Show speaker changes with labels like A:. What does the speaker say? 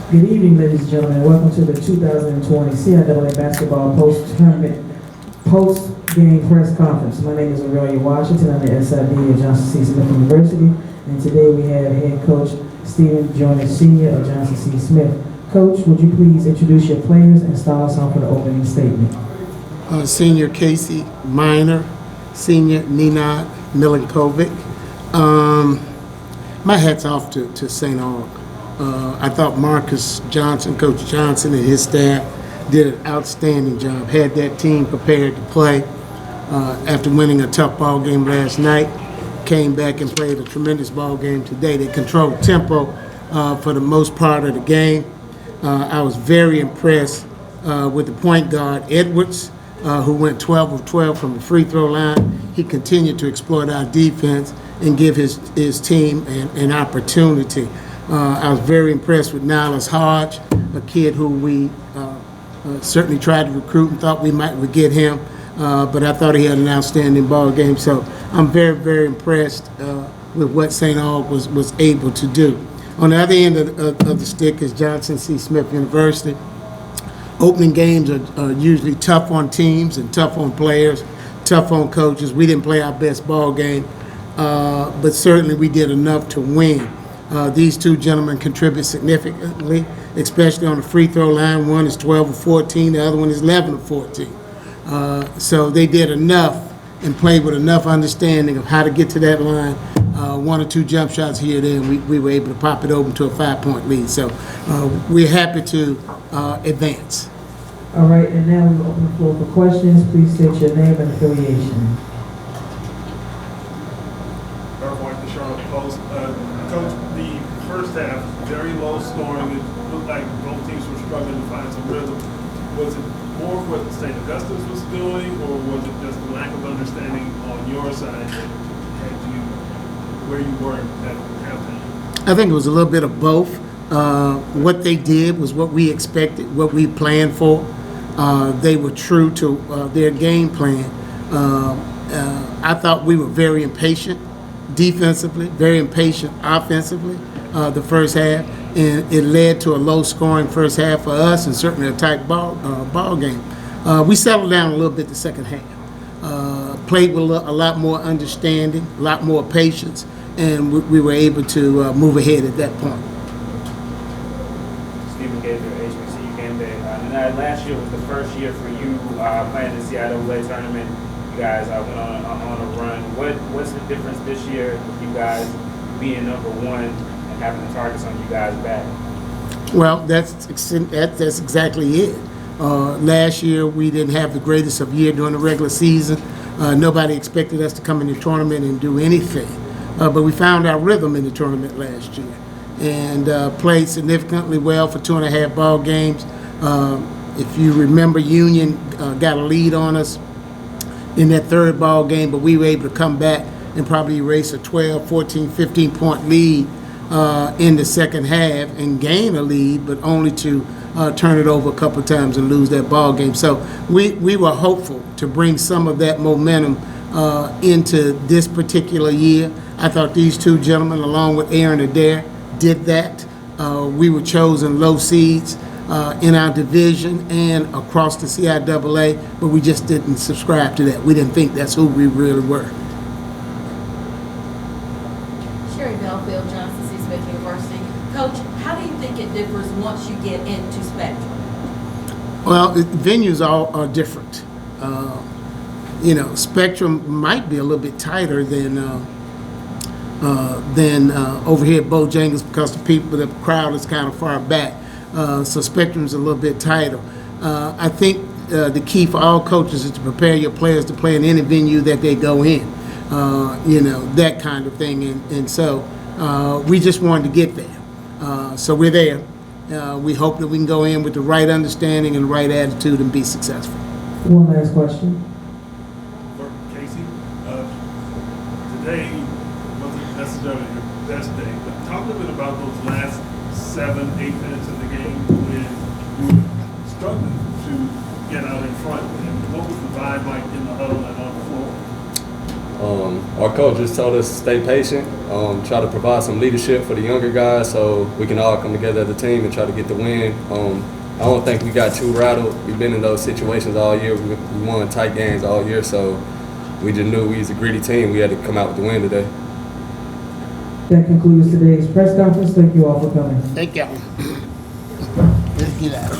A: Good evening, ladies and gentlemen. Welcome to the 2020 CIAA Basketball Post-Tournament Post-Game Press Conference. My name is Aurelia Washington. I'm the SID of Johnson C. Smith University. And today we have head coach Stephen Joyner Sr. of Johnson C. Smith. Coach, would you please introduce your players and start us off with an opening statement?
B: Senior Casey Minor, Senior Nenad Milinkovic. My hat's off to St. Aug. I thought Marcus Johnson, Coach Johnson, and his staff did an outstanding job. Had that team prepared to play. After winning a tough ball game last night, came back and played a tremendous ball game today. They controlled tempo for the most part of the game. I was very impressed with the point guard, Edwards, who went 12 of 12 from the free throw line. He continued to exploit our defense and give his team an opportunity. I was very impressed with Niles Hodge, a kid who we certainly tried to recruit and thought we would get him, but I thought he had an outstanding ball game. So I'm very, very impressed with what St. Aug was able to do. On the other end of the stick is Johnson C. Smith University. Opening games are usually tough on teams and tough on players, tough on coaches. We didn't play our best ball game, but certainly we did enough to win. These two gentlemen contribute significantly, especially on the free throw line. One is 12 of 14, the other one is 11 of 14. So they did enough and played with enough understanding of how to get to that line. One or two jump shots here and there, and we were able to pop it open to a 5-point lead. So we're happy to advance.
A: All right, and now we open the floor for questions. Please state your name and affiliation.
C: Coach, the first half, very low scoring. It looked like both teams were struggling to find some rhythm. Was it more what St. Augustus was doing, or was it just a lack of understanding on your side that had you where you were at halftime?
B: I think it was a little bit of both. What they did was what we expected, what we planned for. They were true to their game plan. I thought we were very impatient defensively, very impatient offensively the first half, and it led to a low-scoring first half for us and certainly a tight ball game. We settled down a little bit the second half, played with a lot more understanding, a lot more patience, and we were able to move ahead at that point.
D: Stephen Gaither, HBCU Game Day. And last year was the first year for you playing the CIAA tournament. You guys went on a run. What's the difference this year with you guys being number one and having the targets on you guys back?
B: Well, that's exactly it. Last year we didn't have the greatest of year during the regular season. Nobody expected us to come in the tournament and do anything, but we found our rhythm in the tournament last year and played significantly well for 2.5 ball games. If you remember, Union got a lead on us in that third ball game, but we were able to come back and probably erase a 12, 14, 15-point lead in the second half and gain a lead, but only to turn it over a couple of times and lose that ball game. So we were hopeful to bring some of that momentum into this particular year. I thought these two gentlemen, along with Aaron Adair, did that. We were chosen low seeds in our division and across the CIAA, but we just didn't subscribe to that. We didn't think that's who we really were.
E: Sherry Belfield, Johnson C. Smith University. Coach, how do you think it differs once you get into Spectrum?
B: Well, venues are different. Spectrum might be a little bit tighter than over here at Bojangles because the crowd is kind of far back. So Spectrum's a little bit tighter. I think the key for all coaches is to prepare your players to play in any venue that they go in, that kind of thing. And so we just wanted to get there. So we're there. We hope that we can go in with the right understanding and the right attitude and be successful.
A: One last question.
C: For Casey, today wasn't necessarily your best day, but talk a little bit about those last 7-8 minutes of the game when you were struggling to get out in front, and what was the vibe like in the huddle and on the floor?
F: Our coach just told us to stay patient, try to provide some leadership for the younger guys so we can all come together as a team and try to get the win. I don't think we got too rattled. We've been in those situations all year. We won tight games all year, so we just knew we was a gritty team. We had to come out with the win today.
A: That concludes today's press conference. Thank you all for coming.
B: Thank y'all. Let's get out.